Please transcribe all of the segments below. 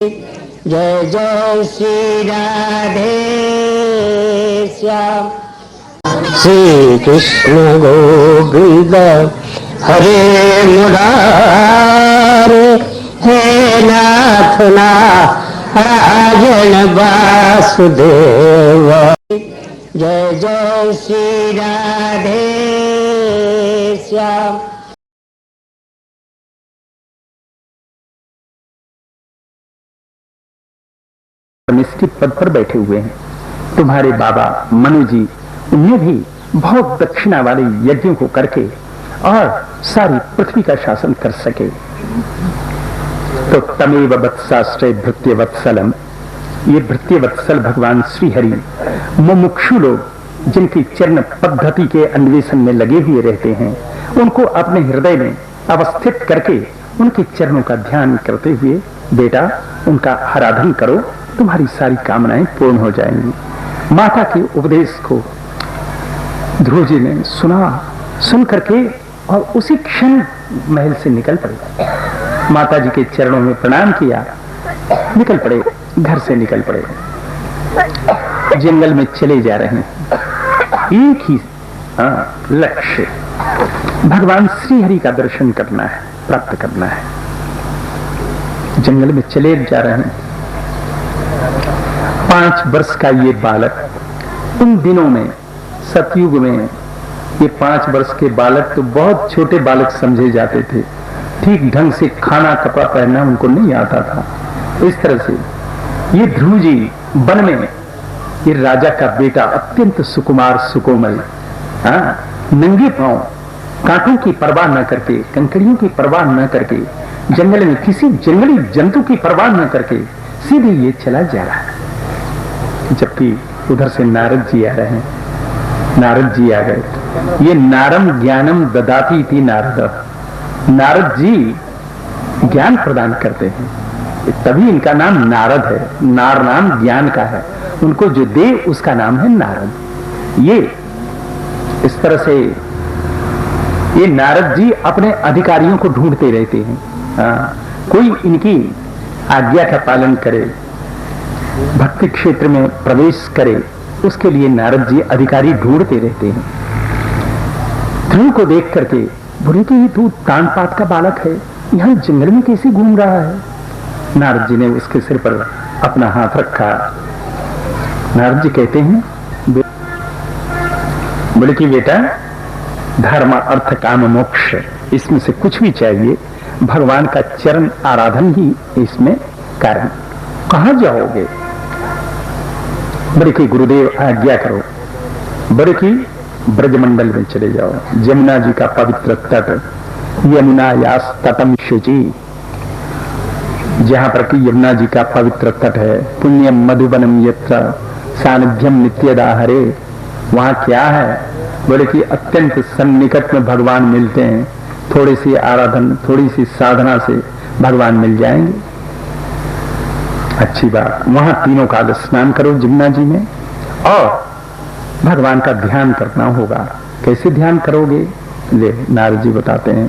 जय जय श्री राधे श्याम। श्री कृष्ण गोविंद हरे मुरारे, हे नाथ नारायण वासुदेव। जय जय श्री राधे श्याम। निश्चित पद पर बैठे हुए हैं। तुम्हारे बाबा मनु जी, उन्हें भी बहुत दक्षिणा वाले यज्ञों को करके और सारी पृथ्वी का शासन कर सके। तो तमेव वत्साश्रय भृत्य वत्सलम, ये भृत्य वत्सल भगवान श्रीहरि मुमुक्षु लोग जिनकी चरण पद्धति के अन्वेषण में लगे हुए रहते हैं, उनको अपने हृदय में अवस्थित करके उनके चरणों का ध्यान करते हुए, बेटा उनका आराधन करो, तुम्हारी सारी कामनाएं पूर्ण हो जाएंगी। माता के उपदेश को ध्रुव जी ने सुना, सुन करके और उसी क्षण महल से निकल पड़े। माता जी के चरणों में प्रणाम किया, निकल पड़े, घर से निकल पड़े, जंगल में चले जा रहे हैं। एक ही लक्ष्य, भगवान श्रीहरि का दर्शन करना है, प्राप्त करना है। जंगल में चले जा रहे हैं। 5 वर्ष का ये बालक, उन दिनों में सतयुग में ये 5 वर्ष के बालक तो बहुत छोटे बालक समझे जाते थे। ठीक ढंग से खाना कपड़ा पहनना उनको नहीं आता था। इस तरह से ये ध्रुव जी वन में, ये राजा का बेटा अत्यंत सुकुमार सुकोमल, नंगे पांव, कांटों की परवाह न करके, कंकड़ियों की परवाह न करके, जंगल में किसी जंगली जंतु की परवाह न करके सीधे ये चला जा रहा है। जबकि उधर से नारद जी आ रहे हैं। नारद जी आ गए। ये नारम ज्ञानम ददाती थी नारद, नारद जी ज्ञान प्रदान करते हैं, तभी इनका नाम नारद है। नार नाम ज्ञान का है, उनको जो दे उसका नाम है नारद। ये इस तरह से ये नारद जी अपने अधिकारियों को ढूंढते रहते हैं। कोई इनकी आज्ञा का पालन करे, भक्ति क्षेत्र में प्रवेश करे, उसके लिए नारद जी अधिकारी ढूंढते रहते हैं। ध्रुव को देख करके बोले कि ये तू तानपात का बालक है, यहाँ जंगल में कैसे घूम रहा है। नारद जी ने उसके सिर पर अपना हाथ रखा। नारद जी कहते हैं, बोले कि बेटा धर्म अर्थ काम मोक्ष, इसमें से कुछ भी चाहिए, भगवान का चरण आराधन ही इसमें कारण। कहां जाओगे? बड़े की गुरुदेव आज्ञा करो, बड़े की ब्रजमंडल में चले जाओ। जमुना जी का पवित्र तट, यमुना यास तटम शुचि, जहां पर कि यमुना जी का पवित्र तट है। पुण्यम मधुबनम यत्र सानिध्यम नित्यदा हरे, वहां क्या है? बोले कि अत्यंत सन्निकट में भगवान मिलते हैं। थोड़ी सी आराधन, थोड़ी सी साधना से भगवान मिल जाएंगे। अच्छी बात, वहां तीनों काल स्नान करो जमुना जी में, और भगवान का ध्यान करना होगा। कैसे ध्यान करोगे? ले नारद जी बताते हैं।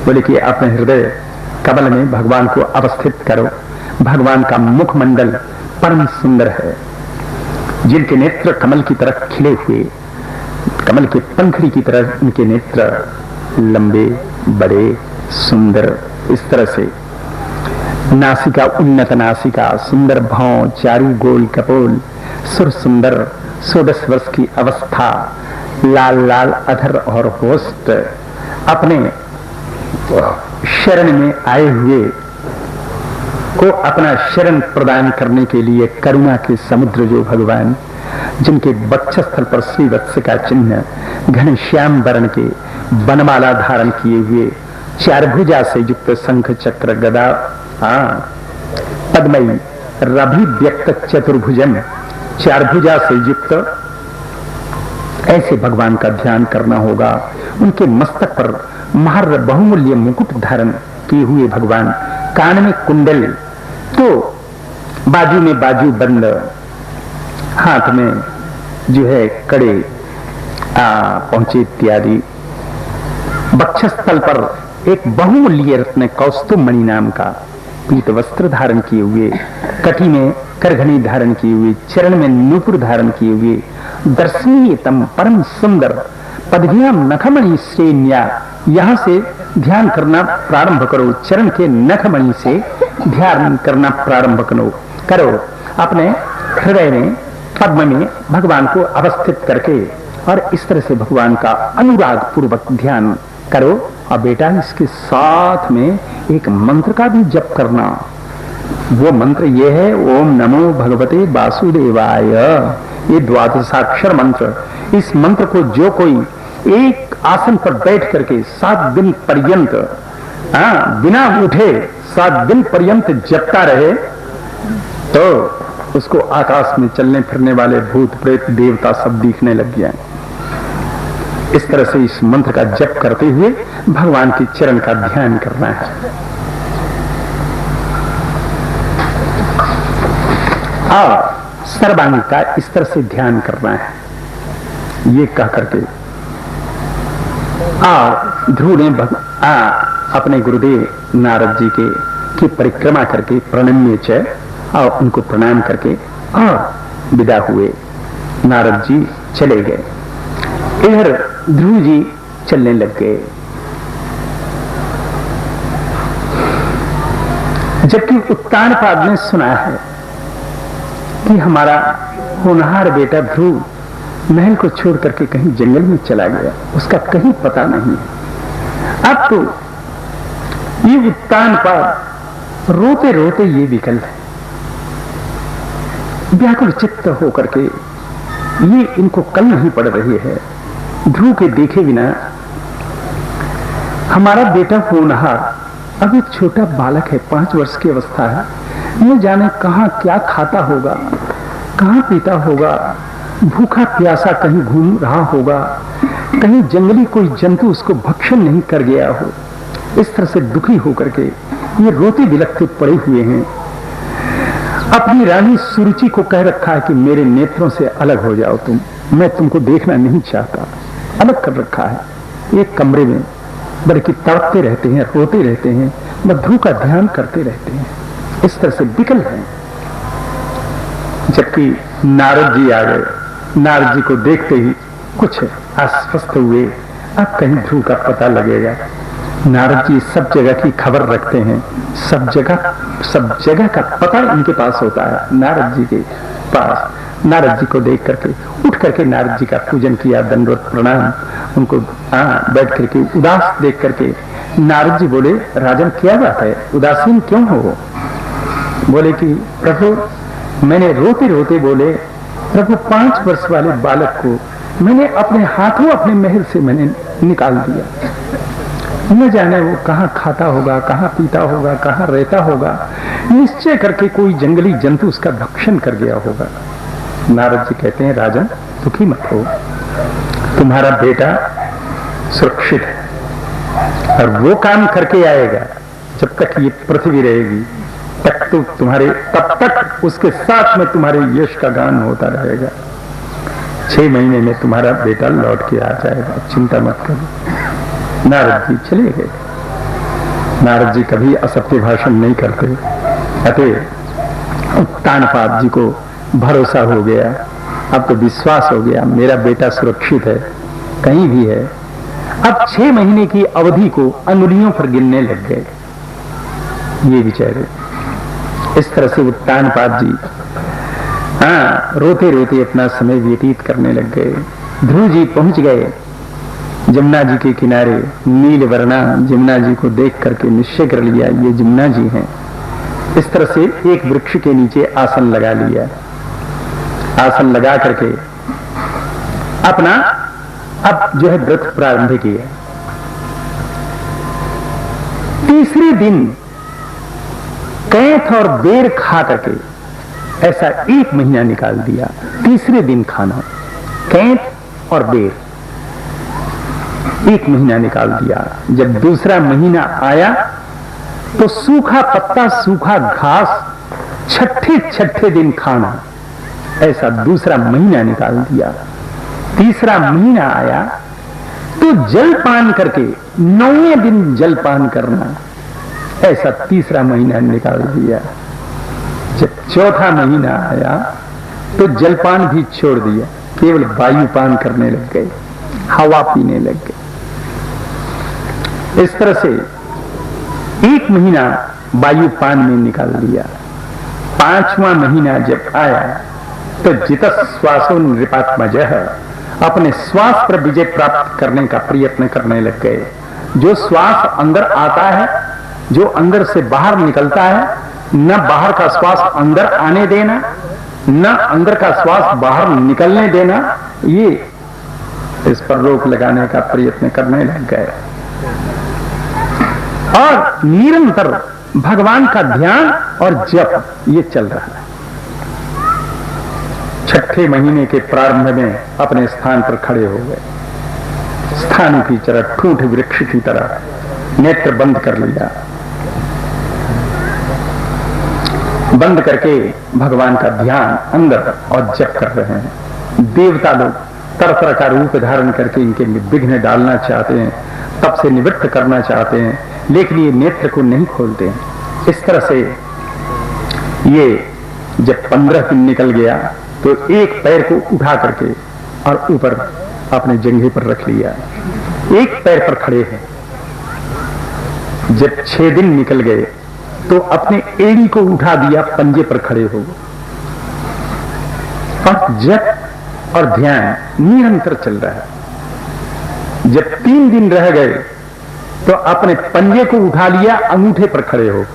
बोले कि अपने हृदय कमल में भगवान को अवस्थित करो। भगवान का मुखमंडल परम सुंदर है, जिनके नेत्र कमल की तरह खिले हुए, कमल के पंखड़ी की तरह उनके नेत्र लंबे बड़े सुंदर। इस तरह से नासिका उन्नत नासिका, सुंदर भौं, चारू गोल कपोल, सुर सुंदर, 16 वर्ष की अवस्था, लाल लाल अधर और होस्ट, अपने शरण में आए हुए को अपना शरण प्रदान करने के लिए करुणा के समुद्र जो भगवान, जिनके वक्षस्थल पर श्रीवत्स का चिन्ह, घनश्याम वर्ण के बनमाला धारण किए हुए, 4 भुजा से युक्त शंख चक्र गदा, पद्मई रभि व्यक्त चतुर्भुजन, 4 भुजा से युक्त, ऐसे भगवान का ध्यान करना होगा। उनके मस्तक पर महर बहुमूल्य मुकुट धारण किए हुए भगवान, कान में कुंडल, तो बाजू में बाजू बंद, हाथ में जो है कड़े पहुंचे इत्यादि। वक्षस्थल पर एक बहुमूल्य रत्न कौस्तुभ मणि नाम का पीत वस्त्र धारण किए हुए, कटी में करघनी धारण किए हुए, चरण में नूपुर धारण किए हुए, दर्शनीयतम परम सुंदर पदभ्याम नखमणि श्रेण्या, यहां से ध्यान करना प्रारंभ करो, चरण के नखमणि से ध्यान करना प्रारंभ करो। अपने हृदय में पद्म में भगवान को अवस्थित करके और इस तरह से भगवान का अनुराग पूर्वक ध्यान करो। और बेटा इसके साथ में एक मंत्र का भी जप करना। वो मंत्र ये है, ओम नमो भगवते वासुदेवाय। ये द्वादशाक्षर मंत्र। इस मंत्र को जो कोई एक आसन पर बैठ करके 7 दिन पर्यंत बिना उठे 7 दिन पर्यंत जपता रहे तो उसको आकाश में चलने फिरने वाले भूत प्रेत देवता सब दिखने लग गए। इस तरह से इस मंत्र का जप करते हुए भगवान के चरण का ध्यान करना है। और सर्वांग का इस तरह से ध्यान करना है। ये कह करके ध्रुव ने अपने गुरुदेव नारद जी की परिक्रमा करके प्रणम्य च और उनको प्रणाम करके और विदा हुए। नारद जी चले गए। इधर ध्रुव जी चलने लग गए। जबकि उत्तानपाद ने सुना है कि हमारा होनहार बेटा ध्रुव महल को छोड़ करके कहीं जंगल में चला गया, उसका कहीं पता नहीं। अब तो ये उत्तानपाद रोते रोते ये विकल है, व्याकुल चित्त होकर के ये इनको कल नहीं पड़ रही है। ध्रुव के देखे बिना हमारा बेटा होनहार अब एक छोटा बालक है, 5 वर्ष की अवस्था है, न जाने कहां क्या खाता होगा, कहां पीता होगा, भूखा प्यासा कहीं घूम रहा होगा, कहीं जंगली कोई जंतु उसको भक्षण नहीं कर गया हो। इस तरह से दुखी होकर के ये रोते बिलखते पड़े हुए हैं। अपनी रानी सुरुचि को कह रखा है कि मेरे नेत्रों से अलग हो जाओ तुम, मैं तुमको देखना नहीं चाहता। अलग कर रखा है एक कमरे में, बल्कि तड़पते रहते हैं, रोते रहते हैं, ध्रुव का ध्यान करते रहते हैं। इस तरह से विकल है। जबकि नारद जी आ गए। नारद जी को देखते ही कुछ आश्वस्त हुए, अब कहीं ध्रुव का पता लगेगा। नारद जी सब जगह की खबर रखते हैं, सब जगह का पता इनके पास होता है। नारद जी के पास नारद जी को देख करके उठ करके नारद जी का पूजन किया, दंडवत प्रणाम, उनको बैठ करके उदास देख करके नारद जी बोले, राजन क्या बात है, उदासीन क्यों हो? बोले कि प्रभु मैंने रोते रोते बोले, प्रभु 5 वर्ष वाले बालक को मैंने अपने हाथों अपने महल से मैंने निकाल दिया। न जाने वो कहाँ खाता होगा, कहाँ पीता होगा, कहाँ रहता होगा, निश्चय करके कोई जंगली जंतु उसका भक्षण कर गया होगा। नारद जी कहते हैं, राजन दुखी मत हो, तुम्हारा बेटा सुरक्षित है और वो काम करके आएगा। जब तक ये पृथ्वी रहेगी तब तक उसके साथ में तुम्हारे यश का गान होता रहेगा। 6 महीने में तुम्हारा बेटा लौट के आ जाएगा, चिंता मत करो। नारद जी चले गए। नारद जी कभी असत्य भाषण नहीं करते। अतः उत्तानपाद जी को भरोसा हो गया, अब तो विश्वास हो गया मेरा बेटा सुरक्षित है, कहीं भी है। अब 6 महीने की अवधि को अंगुलियों पर गिनने लग गए ये बेचारे। इस तरह से उत्तानपाद जी रोते रोते अपना समय व्यतीत करने लग गए। ध्रुव जी पहुंच गए जमुना जी के किनारे। नील वर्णा जमुना जी को देख करके निश्चय कर लिया ये जमुना जी हैं। इस तरह से एक वृक्ष के नीचे आसन लगा लिया। आसन लगा करके अपना अब जो है व्रत प्रारंभ किया। तीसरे दिन कैथ और बेर खा करके ऐसा 1 महीना निकाल दिया। तीसरे दिन खाना कैथ और बेर 1 महीना निकाल दिया। जब दूसरा महीना आया तो सूखा पत्ता सूखा घास छठे दिन खाना, ऐसा दूसरा महीना निकाल दिया। तीसरा महीना आया तो जलपान करके 9वें दिन जलपान करना, ऐसा तीसरा महीना निकाल दिया। जब चौथा महीना आया तो जलपान भी छोड़ दिया, केवल वायुपान करने लग गए, हवा पीने लग गए। इस तरह से 1 महीना वायुपान में निकाल दिया। 5वां महीना जब आया तो जितः श्वासो नृपात्मजः, अपने श्वास पर विजय प्राप्त करने का प्रयत्न करने लग गए। जो श्वास अंदर आता है, जो अंदर से बाहर निकलता है, न बाहर का श्वास अंदर आने देना, न अंदर का श्वास बाहर निकलने देना, ये इस पर रोक लगाने का प्रयत्न करने लग गए। और निरंतर भगवान का ध्यान और जप ये चल रहा है। 6ठे महीने के प्रारंभ में अपने स्थान पर खड़े हो गए, स्थान की तरह ठूंठ वृक्ष की तरह नेत्र बंद कर लिया। बंद करके भगवान का ध्यान अंदर और जप कर रहे हैं। देवता लोग तरह तरह का रूप धारण करके इनके विघ्न डालना चाहते हैं, तप से निवृत्त करना चाहते हैं, लेकिन ये नेत्र को नहीं खोलते हैं। इस तरह से ये जब 15 दिन निकल गया तो एक पैर को उठा करके और ऊपर अपने जंघे पर रख लिया, एक पैर पर खड़े हैं। जब 6 दिन निकल गए तो अपने एड़ी को उठा दिया, पंजे पर खड़े हो गए। और जप और ध्यान निरंतर चल रहा है। जब 3 दिन रह गए तो अपने पंजे को उठा लिया, अंगूठे पर खड़े हो।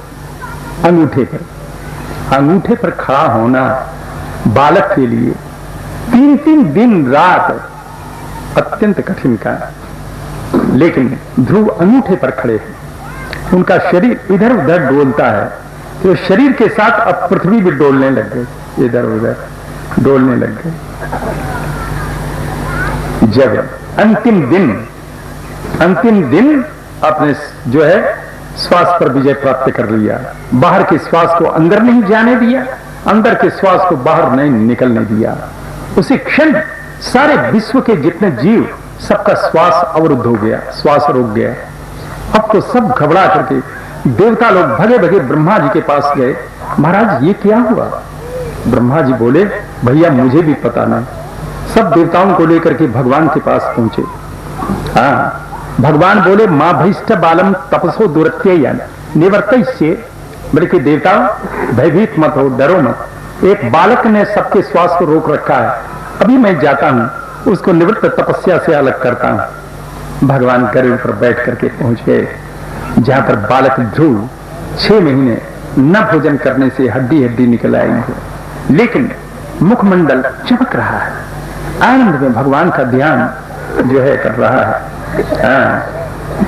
अंगूठे पर खड़ा होना बालक के लिए 3-3 दिन रात अत्यंत कठिन का, लेकिन ध्रुव अंगूठे पर खड़े हैं। उनका शरीर इधर उधर डोलता है, तो शरीर के साथ अब पृथ्वी भी डोलने लग गई, इधर उधर डोलने लग गई। जब अंतिम दिन अपने जो है श्वास पर विजय प्राप्त कर लिया, बाहर के श्वास को अंदर नहीं जाने दिया, अंदर के श्वास को बाहर नहीं निकलने दिया। उसी क्षण सारे विश्व के जितने जीव, सबका श्वास अवरुद्ध हो गया, श्वास रुक गया। अब तो सब घबरा करके देवता लोग भगे भगे ब्रह्मा जी के पास गए। महाराज ये क्या हुआ? ब्रह्मा जी बोले, भैया मुझे भी पता नहीं। सब देवताओं को लेकर के भगवान के पास पहुंचे। हाँ, भगवान बोले, मां भैष्ठ बालम तपसो दुरत्य निवर्त्य। बोले कि देवता भयभीत मत हो, डरो मत। एक बालक ने सबके श्वास को रोक रखा है, अभी मैं जाता हूं, उसको निवृत्त तपस्या से अलग करता हूं। भगवान गरुड़ पर बैठ करके पहुंच गए, जहां पर बालक ध्रुव 6 महीने न भोजन करने से हड्डी हड्डी निकल आई है, लेकिन मुखमंडल चमक रहा है, आनंद में भगवान का ध्यान जो है कर रहा है।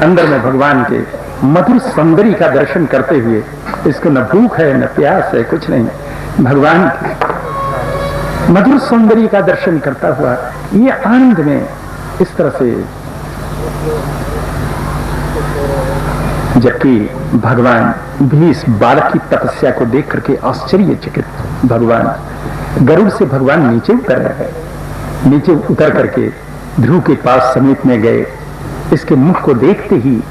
अंदर में भगवान के मधुर सौंदर्य का दर्शन करते हुए, इसको न भूख है न प्यास है, कुछ नहीं, भगवान के मधुर सौंदर्य का दर्शन करता हुआ ये आनंद में इस तरह से, जबकि भगवान भी इस बालक की तपस्या को देख करके आश्चर्यचकित, भगवान गरुड़ से भगवान नीचे उतर रहे, नीचे उतर करके ध्रुव के पास समीप में गए। इसके मुख को देखते ही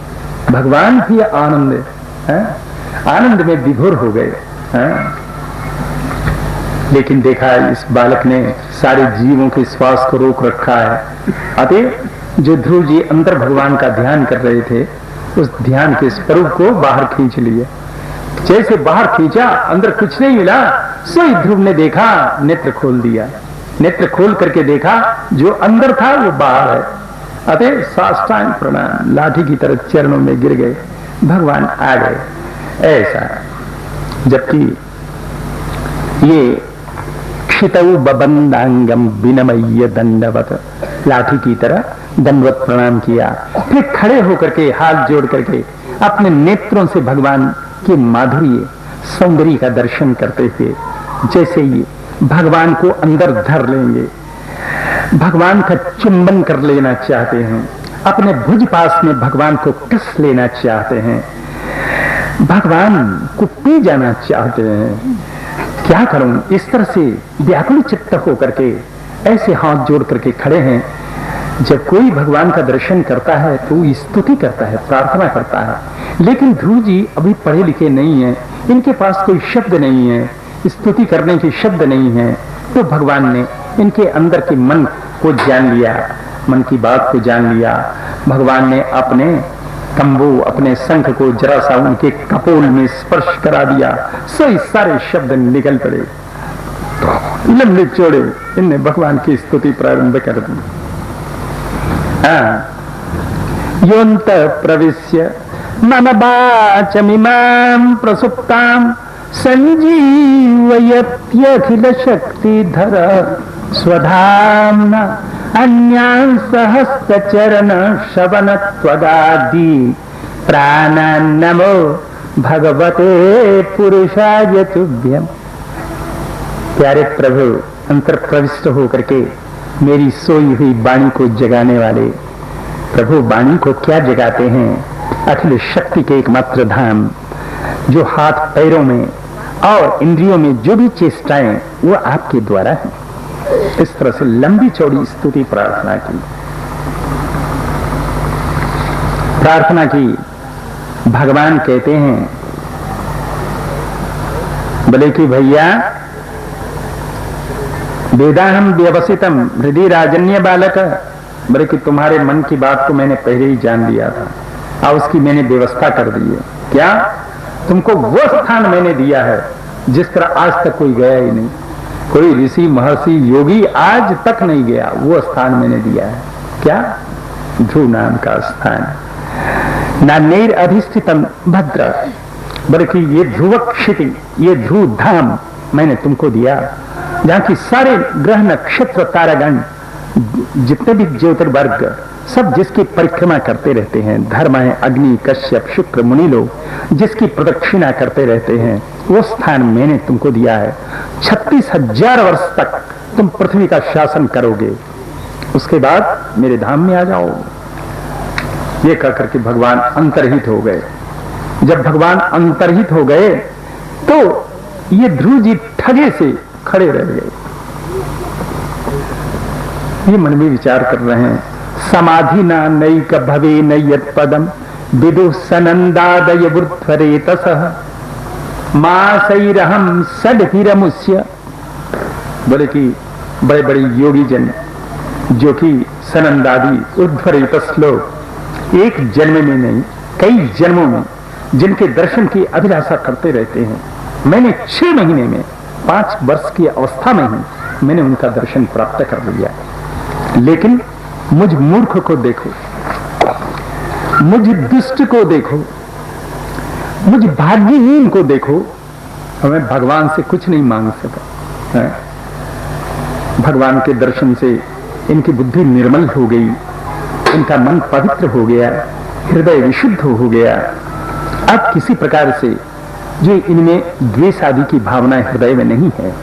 भगवान भी आनंद में विभोर हो गए। लेकिन देखा इस बालक ने सारे जीवों के श्वास को रोक रखा है। अतः जो ध्रुव जी अंदर भगवान का ध्यान कर रहे थे, उस ध्यान के स्वरूप को बाहर खींच लिया। जैसे बाहर खींचा, अंदर कुछ नहीं मिला, सोई ध्रुव ने देखा, नेत्र खोल दिया। नेत्र खोल करके देखा, जो अंदर था वो बाहर है। अतः साष्टांग प्रणाम, लाठी की तरह चरणों में गिर गए, भगवान आ गए। ऐसा जबकि ये क्षितौ बबंदांगम विनमय्य दंडवत, लाठी की तरह दंडवत प्रणाम किया। फिर खड़े होकर के हाथ जोड़ करके अपने नेत्रों से भगवान के माधुर्य सौंदर्य का दर्शन करते हुए, जैसे ये भगवान को अंदर धर लेंगे, भगवान का चुंबन कर लेना चाहते हैं, अपने भुज पास में भगवान को कस लेना चाहते हैं, भगवान को पी जाना चाहते हैं। क्या करूं? इस तरह से व्याकुल चित्त होकर के ऐसे हाथ जोड़ करके खड़े हैं। जब कोई भगवान का दर्शन करता है तो स्तुति करता है, प्रार्थना करता है। लेकिन ध्रुव जी अभी पढ़े लिखे नहीं है, इनके पास कोई शब्द नहीं है, स्तुति करने के शब्द नहीं है। तो भगवान ने इनके अंदर के मन को जान लिया, मन की बात को जान लिया। भगवान ने अपने तंबू, अपने शंख को जरा सा उनके कपोल में स्पर्श करा दिया, सही सारे शब्द निकल पड़े, लंबे चौड़े। इनने भगवान की स्तुति प्रारंभ कर दी। योऽन्त प्रविश्य मम वाचमिमां प्रसुप्तां संजीवयत्यखिल शक्तिधर स्वधाम्ना अन्यान् सहस्रचरण श्रवणत्वगादि प्राणान्नमो भगवते पुरुषाय तुभ्यम्। प्यारे प्रभु, अंतर प्रविष्ट होकर के मेरी सोई हुई वाणी को जगाने वाले प्रभु, वाणी को क्या जगाते हैं? अखिल शक्ति के एकमात्र धाम, जो हाथ पैरों में और इंद्रियों में जो भी चेष्टाएं वो आपके द्वारा है। इस तरह से लंबी चौड़ी स्तुति प्रार्थना की। भगवान कहते हैं, बोले कि भैया, वेदाहम व्यवसितम हृदय राजन्य बालक, बोले कि तुम्हारे मन की बात को मैंने पहले ही जान लिया था और उसकी मैंने व्यवस्था कर दी है। क्या? तुमको वो स्थान मैंने दिया है जिस पर आज तक कोई गया ही नहीं, कोई ऋषि महर्षि योगी आज तक नहीं गया, वो स्थान मैंने दिया है। क्या? ध्रुव नाम का स्थान। नान्यैर अधिष्ठितम भद्र, बोले कि ये ध्रुव क्षिति, ये ध्रुव धाम मैंने तुमको दिया, जहाँ की सारे ग्रह नक्षत्र तारागण जितने भी ज्योतिर्वर्ग सब जिसकी परिक्रमा करते रहते हैं, धर्म है, अग्नि, कश्यप, शुक्र, मुनि लोग जिसकी प्रदक्षिणा करते रहते हैं, वो स्थान मैंने तुमको दिया है। 36,000 वर्ष तक तुम पृथ्वी का शासन करोगे, उसके बाद मेरे धाम में आ जाओ। ये कहकर के भगवान अंतर्हित हो गए। जब भगवान अंतर्हित हो गए तो ये ध्रुव जी ठगे से खड़े रह गए। ये मन में विचार कर रहे हैं, समाधि ना नैक भवे नयत पदम विदु सनंदादय वृद्धरेतसः मासैरहम सडहिरमुष्य। बोले कि बड़े बड़े योगी जन जो कि सनंदादि उद्धरेतस लोग एक जन्म में नहीं कई जन्मों में जिनके दर्शन की अभिलाषा करते रहते हैं, मैंने 6 महीने में 5 वर्ष की अवस्था में ही मैंने उनका दर्शन प्राप्त कर लिया। लेकिन मुझ मूर्ख को देखो, मुझ दुष्ट को देखो, मुझ भाग्यहीन को देखो, हमें भगवान से कुछ नहीं मांग सका है? भगवान के दर्शन से इनकी बुद्धि निर्मल हो गई, इनका मन पवित्र हो गया, हृदय विशुद्ध हो गया। अब किसी प्रकार से जो इनमें द्वेष आदि की भावना हृदय में नहीं है,